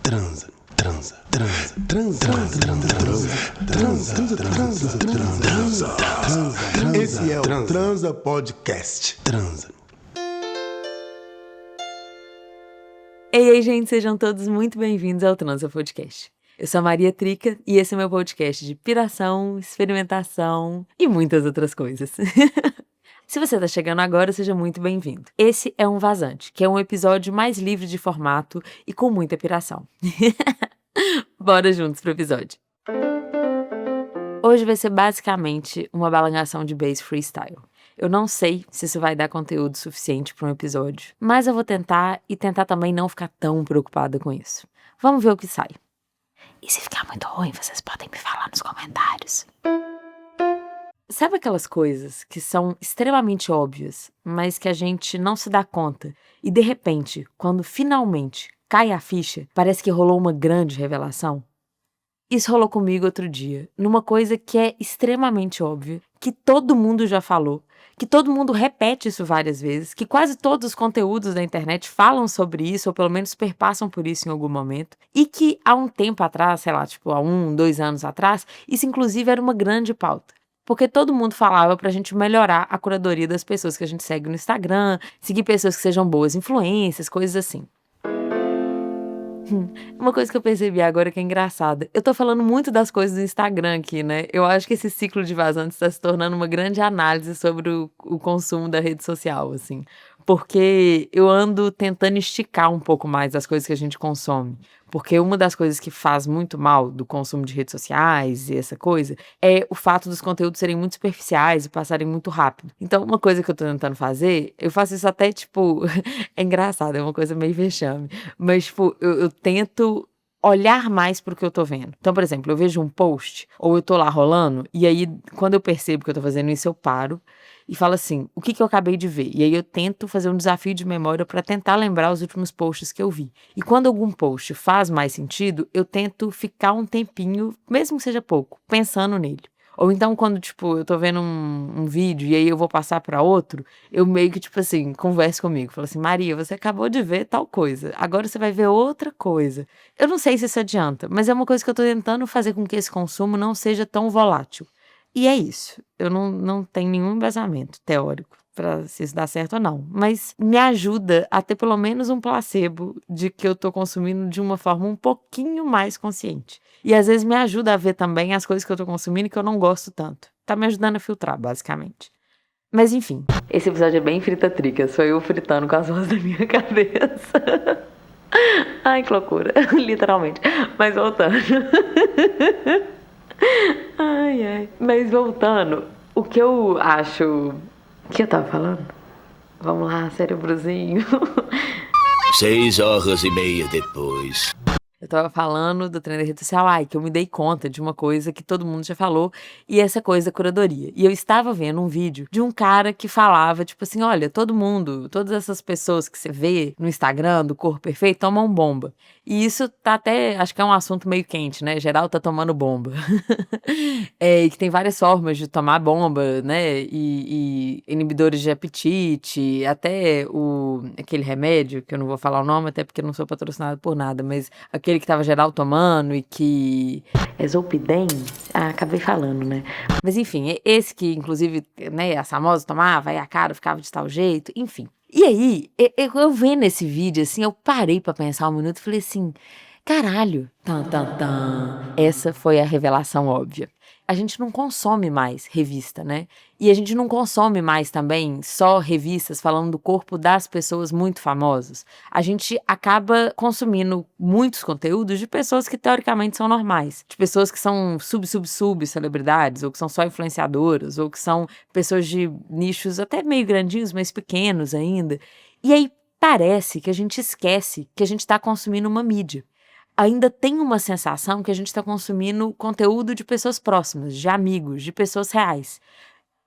transa, transa, transa, transa, transa, transa, transa, transa, transa. Esse é o Transa Podcast. Transa. Ei, ei, gente, sejam todos muito bem-vindos ao Transa Podcast. Eu sou a Maria Trica e esse é meu podcast de piração, experimentação e muitas outras coisas. Se você tá chegando agora, seja muito bem-vindo. Esse é um Vazante, que é um episódio mais livre de formato e com muita piração. Bora juntos pro episódio. Hoje vai ser basicamente uma balançação de bass freestyle. Eu não sei se isso vai dar conteúdo suficiente para um episódio, mas eu vou tentar e tentar também não ficar tão preocupada com isso. Vamos ver o que sai. E se ficar muito ruim, vocês podem me falar nos comentários. Sabe aquelas coisas que são extremamente óbvias, mas que a gente não se dá conta e de repente, quando finalmente cai a ficha, parece que rolou uma grande revelação? Isso rolou comigo outro dia, numa coisa que é extremamente óbvia, que todo mundo já falou, que todo mundo repete isso várias vezes, que quase todos os conteúdos da internet falam sobre isso, ou pelo menos perpassam por isso em algum momento, e que há um tempo atrás, sei lá, tipo há 2 anos atrás, isso inclusive era uma grande pauta. Porque todo mundo falava pra gente melhorar a curadoria das pessoas que a gente segue no Instagram, seguir pessoas que sejam boas influências, coisas assim. Uma coisa que eu percebi agora que é engraçada. Eu tô falando muito das coisas do Instagram aqui, né? Eu acho que esse ciclo de vazantes está se tornando uma grande análise sobre o consumo da rede social, assim. Porque eu ando tentando esticar um pouco mais as coisas que a gente consome. Porque uma das coisas que faz muito mal do consumo de redes sociais e essa coisa é o fato dos conteúdos serem muito superficiais e passarem muito rápido. Então, uma coisa que eu tô tentando fazer, eu faço isso até, tipo, é engraçado, é uma coisa meio vexame. Mas, tipo, eu tento olhar mais pro que eu tô vendo. Então, por exemplo, eu vejo um post, ou eu tô lá rolando, e aí, quando eu percebo que eu tô fazendo isso, eu paro e falo assim, o que eu acabei de ver? E aí eu tento fazer um desafio de memória pra tentar lembrar os últimos posts que eu vi. E quando algum post faz mais sentido, eu tento ficar um tempinho, mesmo que seja pouco, pensando nele. Ou então, quando, tipo, eu tô vendo um vídeo e aí eu vou passar pra outro, eu meio que, tipo assim, converso comigo. Falo assim, Maria, você acabou de ver tal coisa, agora você vai ver outra coisa. Eu não sei se isso adianta, mas é uma coisa que eu tô tentando fazer com que esse consumo não seja tão volátil. E é isso. Eu não tenho nenhum embasamento teórico pra se isso dá certo ou não. Mas me ajuda a ter pelo menos um placebo de que eu tô consumindo de uma forma um pouquinho mais consciente. E às vezes me ajuda a ver também as coisas que eu tô consumindo que eu não gosto tanto. Tá me ajudando a filtrar, basicamente. Mas enfim, esse episódio é bem frita-tricas. Foi eu fritando com as vozes da minha cabeça. Ai, que loucura. Literalmente. Mas voltando. Ai, ai. Mas voltando, o que eu acho... O que eu tava falando? Vamos lá, cérebrozinho. 6h30 depois. Eu tava falando do treino da rede social, que eu me dei conta de uma coisa que todo mundo já falou, e essa coisa da curadoria. E eu estava vendo um vídeo de um cara que falava, tipo assim, olha, todo mundo, todas essas pessoas que você vê no Instagram do corpo perfeito tomam bomba. E isso tá até, acho que é um assunto meio quente, né? Geral tá tomando bomba. E que tem várias formas de tomar bomba, né? E inibidores de apetite, até aquele remédio, que eu não vou falar o nome, até porque eu não sou patrocinado por nada, mas aquele que tava geral tomando e que... É Zolpidem? Acabei falando, né? Mas enfim, esse que inclusive, né, a famosa tomava, aí a cara ficava de tal jeito, enfim. E aí, eu vendo esse vídeo, assim, eu parei pra pensar um minuto e falei assim, caralho, essa foi a revelação óbvia. A gente não consome mais revista, né? E a gente não consome mais também só revistas falando do corpo das pessoas muito famosas. A gente acaba consumindo muitos conteúdos de pessoas que teoricamente são normais. De pessoas que são celebridades, ou que são só influenciadoras, ou que são pessoas de nichos até meio grandinhos, mas pequenos ainda. E aí parece que a gente esquece que a gente está consumindo uma mídia. Ainda tem uma sensação que a gente está consumindo conteúdo de pessoas próximas, de amigos, de pessoas reais.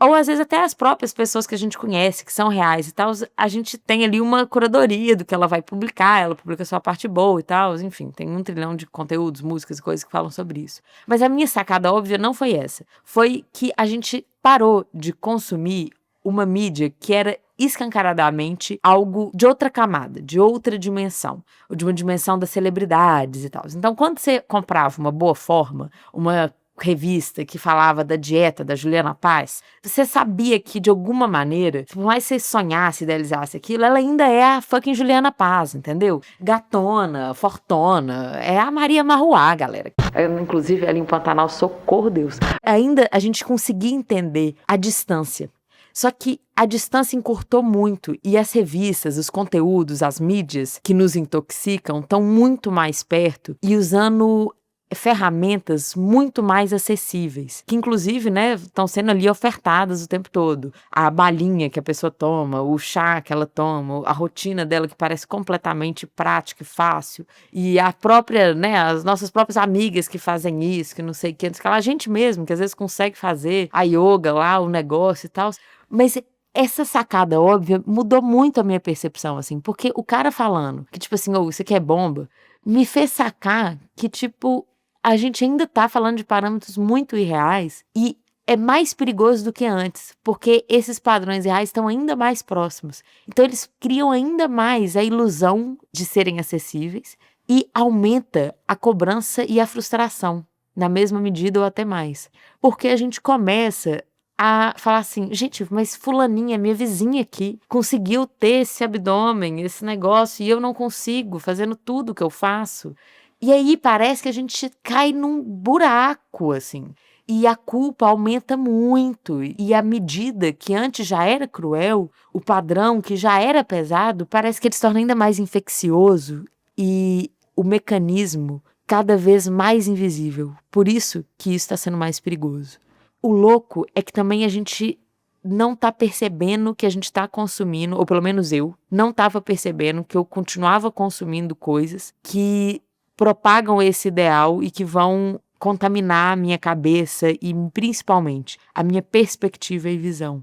Ou às vezes até as próprias pessoas que a gente conhece, que são reais e tal, a gente tem ali uma curadoria do que ela vai publicar, ela publica só a parte boa e tal, enfim, tem 1 trilhão de conteúdos, músicas e coisas que falam sobre isso. Mas a minha sacada óbvia não foi essa, foi que a gente parou de consumir uma mídia que era escancaradamente algo de outra camada, de outra dimensão, ou de uma dimensão das celebridades e tal. Então, quando você comprava uma Boa Forma, uma revista que falava da dieta da Juliana Paz, você sabia que, de alguma maneira, por mais que você sonhasse, idealizasse aquilo, ela ainda é a fucking Juliana Paz, entendeu? Gatona, fortona, é a Maria Marruá, galera. Inclusive, ela em Pantanal, socorro Deus. Ainda a gente conseguia entender a distância. Só que a distância encurtou muito e as revistas, os conteúdos, as mídias que nos intoxicam estão muito mais perto e usando ferramentas muito mais acessíveis, que inclusive, né, estão sendo ali ofertadas o tempo todo. A balinha que a pessoa toma, o chá que ela toma, a rotina dela que parece completamente prática e fácil, e a própria, né, as nossas próprias amigas que fazem isso, que não sei o que, a gente mesmo, que às vezes consegue fazer a yoga lá, o negócio e tal, mas essa sacada óbvia mudou muito a minha percepção, assim, porque o cara falando que, tipo assim, isso aqui é bomba, me fez sacar que, tipo, a gente ainda tá falando de parâmetros muito irreais e é mais perigoso do que antes, porque esses padrões reais estão ainda mais próximos. Então eles criam ainda mais a ilusão de serem acessíveis e aumenta a cobrança e a frustração, na mesma medida ou até mais. Porque a gente começa a falar assim, gente, mas fulaninha, minha vizinha aqui, conseguiu ter esse abdômen, esse negócio, e eu não consigo, fazendo tudo que eu faço. E aí parece que a gente cai num buraco, assim. E a culpa aumenta muito. E a medida que antes já era cruel, o padrão que já era pesado, parece que ele se torna ainda mais infeccioso. E o mecanismo cada vez mais invisível. Por isso que isso está sendo mais perigoso. O louco é que também a gente não tá percebendo que a gente tá consumindo, ou pelo menos eu, não estava percebendo que eu continuava consumindo coisas que propagam esse ideal e que vão contaminar a minha cabeça e, principalmente, a minha perspectiva e visão.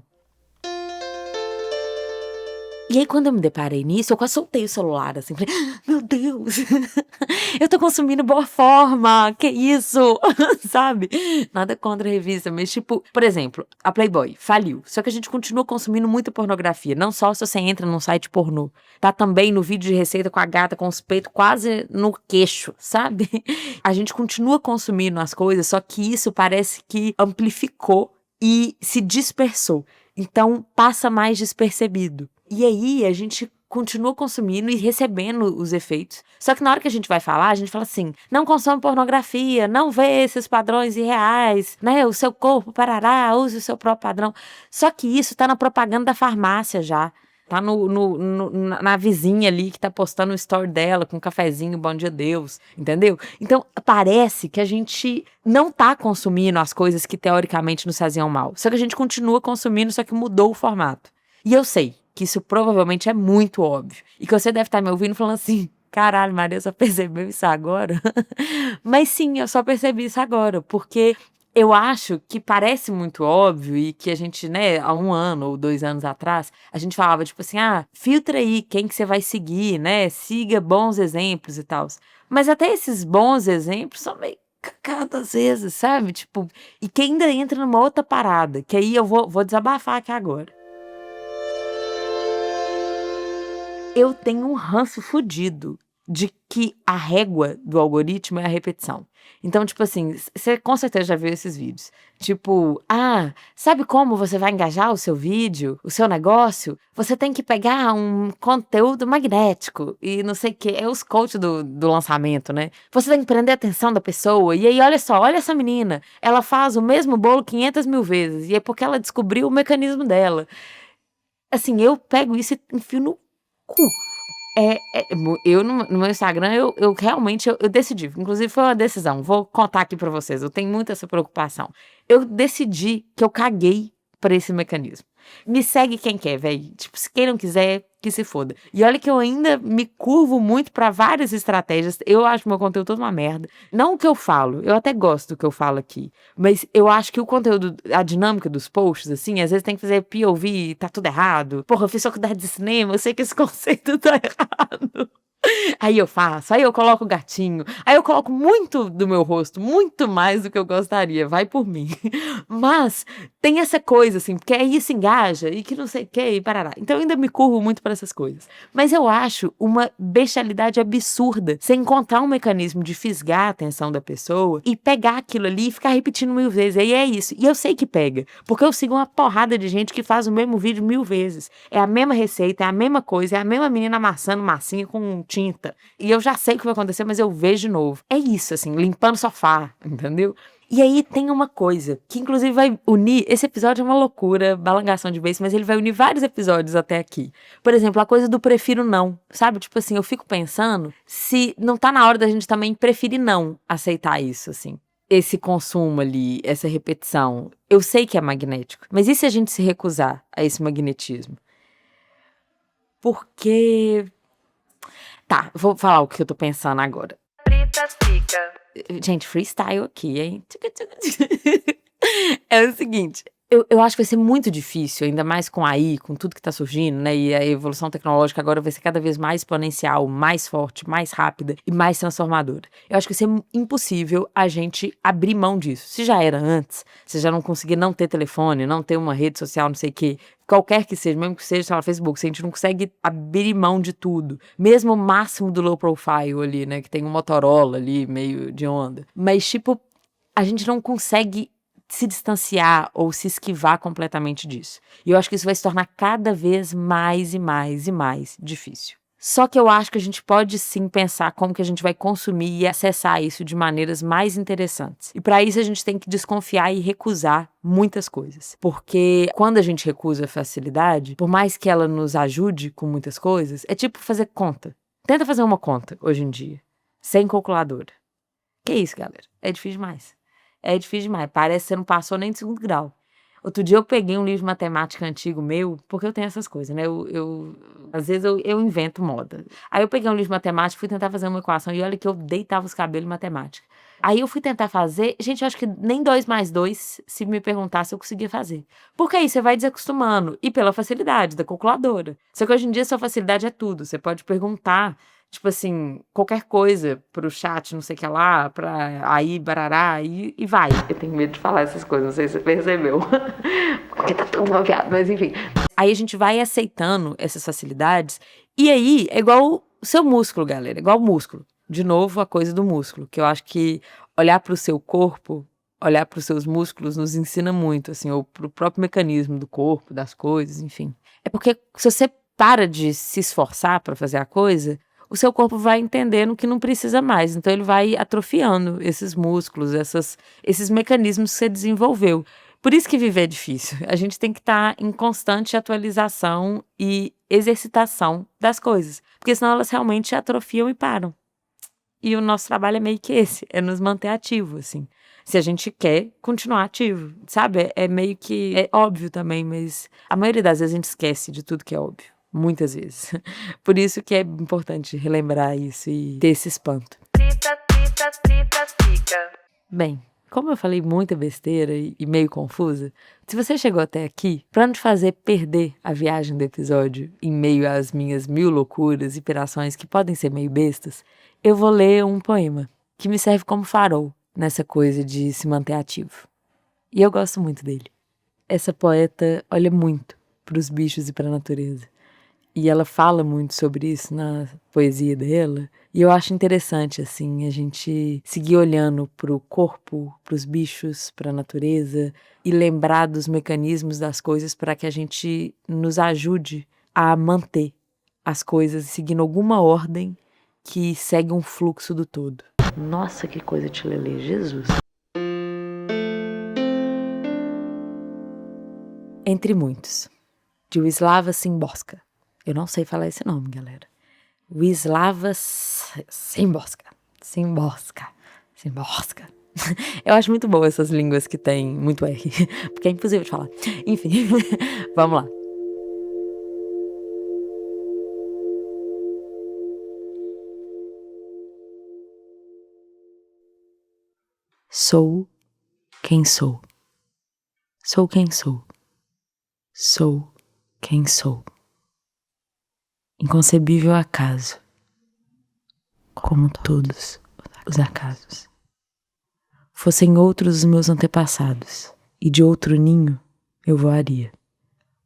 E aí, quando eu me deparei nisso, eu quase soltei o celular, assim, falei, meu Deus, eu tô consumindo Boa Forma, que isso, sabe? Nada contra a revista, mas tipo, por exemplo, a Playboy faliu, só que a gente continua consumindo muita pornografia, não só se você entra num site pornô, tá também no vídeo de receita com a gata com os peitos quase no queixo, sabe? A gente continua consumindo as coisas, só que isso parece que amplificou e se dispersou, então passa mais despercebido. E aí a gente continua consumindo e recebendo os efeitos. Só que na hora que a gente vai falar, a gente fala assim, não consome pornografia, não vê esses padrões irreais, né? O seu corpo parará, use o seu próprio padrão. Só que isso tá na propaganda da farmácia já. Tá na vizinha ali que tá postando o story dela com um cafezinho, bom dia Deus, entendeu? Então parece que a gente não tá consumindo as coisas que teoricamente nos faziam mal. Só que a gente continua consumindo, só que mudou o formato. E eu sei que isso provavelmente é muito óbvio. E que você deve estar me ouvindo falando assim, caralho, Maria, só percebeu isso agora? Mas sim, eu só percebi isso agora, porque eu acho que parece muito óbvio e que a gente, né, há 1 ano ou 2 anos atrás, a gente falava, tipo assim, filtra aí quem que você vai seguir, né, siga bons exemplos e tal. Mas até esses bons exemplos são meio cacados às vezes, sabe? Tipo, e que ainda entra numa outra parada, que aí eu vou desabafar aqui agora. Eu tenho um ranço fudido de que a régua do algoritmo é a repetição. Então, tipo assim, você com certeza já viu esses vídeos. Tipo, sabe como você vai engajar o seu vídeo, o seu negócio? Você tem que pegar um conteúdo magnético e não sei o que. É os coaches do lançamento, né? Você tem que prender a atenção da pessoa. E aí, olha só, olha essa menina. Ela faz o mesmo bolo 500 mil vezes. E é porque ela descobriu o mecanismo dela. Assim, eu pego isso e enfio no cu. Eu no meu Instagram, eu realmente eu decidi, inclusive foi uma decisão, vou contar aqui pra vocês, eu tenho muito essa preocupação. Eu decidi que eu caguei pra esse mecanismo. Me segue quem quer, velho. Tipo, se quem não quiser, que se foda. E olha que eu ainda me curvo muito pra várias estratégias. Eu acho meu conteúdo toda uma merda. Não o que eu falo, eu até gosto do que eu falo aqui. Mas eu acho que o conteúdo, a dinâmica dos posts, assim, às vezes tem que fazer POV, tá tudo errado. Porra, eu fiz faculdade de cinema, eu sei que esse conceito tá errado. Aí eu faço, aí eu coloco o gatinho, aí eu coloco muito do meu rosto, muito mais do que eu gostaria, vai por mim. Mas tem essa coisa, assim, porque aí se engaja e que não sei o que e parará. Então eu ainda me curvo muito para essas coisas. Mas eu acho uma bestialidade absurda você encontrar um mecanismo de fisgar a atenção da pessoa e pegar aquilo ali e ficar repetindo 1000 vezes. Aí é isso. E eu sei que pega, porque eu sigo uma porrada de gente que faz o mesmo vídeo 1000 vezes. É a mesma receita, é a mesma coisa, é a mesma menina amassando massinha com tinta. E eu já sei o que vai acontecer, mas eu vejo de novo. É isso, assim, limpando sofá, entendeu? E aí tem uma coisa, que inclusive vai unir, esse episódio é uma loucura, balangação de beijo, mas ele vai unir vários episódios até aqui. Por exemplo, a coisa do prefiro não, sabe? Tipo assim, eu fico pensando se não tá na hora da gente também preferir não aceitar isso, assim. Esse consumo ali, essa repetição. Eu sei que é magnético, mas e se a gente se recusar a esse magnetismo? Porque... Tá, vou falar o que eu tô pensando agora. Gente, freestyle aqui, hein? É o seguinte, eu acho que vai ser muito difícil, ainda mais com a AI, com tudo que tá surgindo, né? E a evolução tecnológica agora vai ser cada vez mais exponencial, mais forte, mais rápida e mais transformadora. Eu acho que vai ser impossível a gente abrir mão disso. Se já era antes, se já não conseguir não ter telefone, não ter uma rede social, não sei o quê, qualquer que seja, mesmo que seja, sei lá, Facebook, se a gente não consegue abrir mão de tudo, mesmo o máximo do low profile ali, né, que tem um Motorola ali, meio de onda, mas tipo, a gente não consegue se distanciar ou se esquivar completamente disso. E eu acho que isso vai se tornar cada vez mais e mais e mais difícil. Só que eu acho que a gente pode sim pensar como que a gente vai consumir e acessar isso de maneiras mais interessantes. E para isso a gente tem que desconfiar e recusar muitas coisas. Porque quando a gente recusa a facilidade, por mais que ela nos ajude com muitas coisas, é tipo fazer conta. Tenta fazer uma conta hoje em dia, sem calculadora. Que isso, galera? É difícil demais. É difícil demais. Parece que você não passou nem de 2º grau. Outro dia eu peguei um livro de matemática antigo meu, porque eu tenho essas coisas, né? Às vezes eu invento moda. Aí eu peguei um livro de matemática, fui tentar fazer uma equação, e olha que eu deitava os cabelos em matemática. Aí eu fui tentar fazer, gente, eu acho que nem 2 mais 2, se me perguntasse, eu conseguia fazer. Porque aí você vai desacostumando, e pela facilidade da calculadora. Só que hoje em dia sua facilidade é tudo. Você pode perguntar, tipo assim, qualquer coisa pro chat, não sei o que lá, pra aí, barará, e vai. Eu tenho medo de falar essas coisas, não sei se você percebeu. Porque tá tudo maviado, mas enfim. Aí a gente vai aceitando essas facilidades, e aí é igual o seu músculo, galera, igual o músculo. De novo, a coisa do músculo, que eu acho que olhar pro seu corpo, olhar pros seus músculos nos ensina muito, assim, ou pro próprio mecanismo do corpo, das coisas, enfim. É porque se você para de se esforçar pra fazer a coisa, o seu corpo vai entendendo que não precisa mais. Então ele vai atrofiando esses músculos, esses mecanismos que você desenvolveu. Por isso que viver é difícil. A gente tem que estar em constante atualização e exercitação das coisas. Porque senão elas realmente atrofiam e param. E o nosso trabalho é meio que esse, é nos manter ativo, assim. Se a gente quer continuar ativo, sabe? É meio que... É óbvio também, mas a maioria das vezes a gente esquece de tudo que é óbvio. Muitas vezes. Por isso que é importante relembrar isso e ter esse espanto. Bem, como eu falei muita besteira e meio confusa, se você chegou até aqui, pra não te fazer perder a viagem do episódio em meio às minhas 1000 loucuras e pirações que podem ser meio bestas, eu vou ler um poema que me serve como farol nessa coisa de se manter ativo. E eu gosto muito dele. Essa poeta olha muito pros bichos e pra natureza. E ela fala muito sobre isso na poesia dela. E eu acho interessante, assim, a gente seguir olhando pro corpo, pros bichos, pra natureza e lembrar dos mecanismos das coisas para que a gente nos ajude a manter as coisas seguindo alguma ordem que segue um fluxo do todo. Nossa, que coisa de lelê, Jesus. Entre muitos, de Wisława Szymborska. Eu não sei falar esse nome, galera. Wisława Szymborska. Szymborska. Eu acho muito boa essas línguas que tem muito R, porque é impossível de falar. Enfim, vamos lá. Sou quem sou. Sou quem sou. Sou quem sou. Inconcebível acaso, como todos os acasos. Fossem outros os meus antepassados, e de outro ninho eu voaria.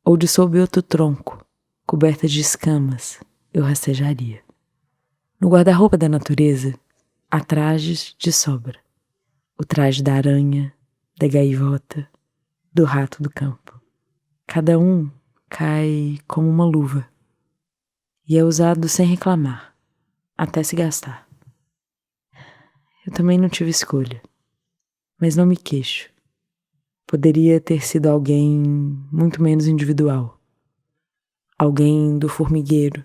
Ou de sob outro tronco, coberta de escamas, eu rastejaria. No guarda-roupa da natureza, há trajes de sobra. O traje da aranha, da gaivota, do rato do campo. Cada um cai como uma luva e é usado sem reclamar, até se gastar. Eu também não tive escolha, mas não me queixo. Poderia ter sido alguém muito menos individual. Alguém do formigueiro,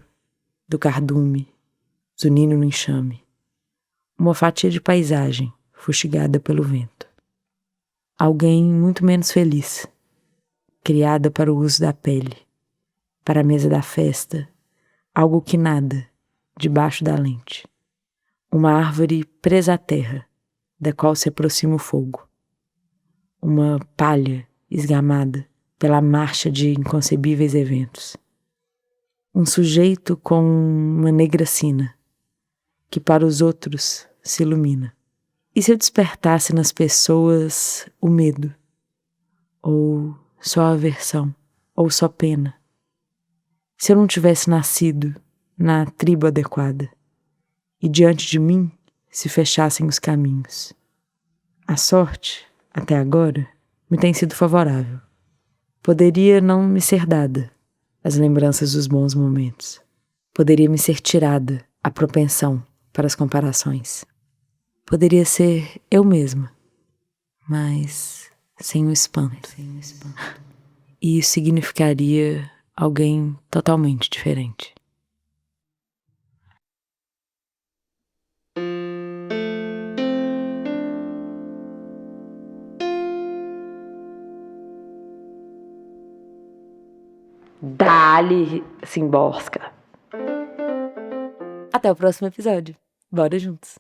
do cardume, zunindo no enxame. Uma fatia de paisagem fustigada pelo vento. Alguém muito menos feliz, criada para o uso da pele, para a mesa da festa, algo que nada, debaixo da lente. Uma árvore presa à terra, da qual se aproxima o fogo. Uma palha esgamada pela marcha de inconcebíveis eventos. Um sujeito com uma negra sina, que para os outros se ilumina. E se eu despertasse nas pessoas o medo? Ou só aversão? Ou só pena? Se eu não tivesse nascido na tribo adequada e diante de mim se fechassem os caminhos? A sorte, até agora, me tem sido favorável. Poderia não me ser dada as lembranças dos bons momentos. Poderia me ser tirada a propensão para as comparações. Poderia ser eu mesma, mas sem o espanto. E isso significaria alguém totalmente diferente. Dali, Simborska. Até o próximo episódio. Bora juntos.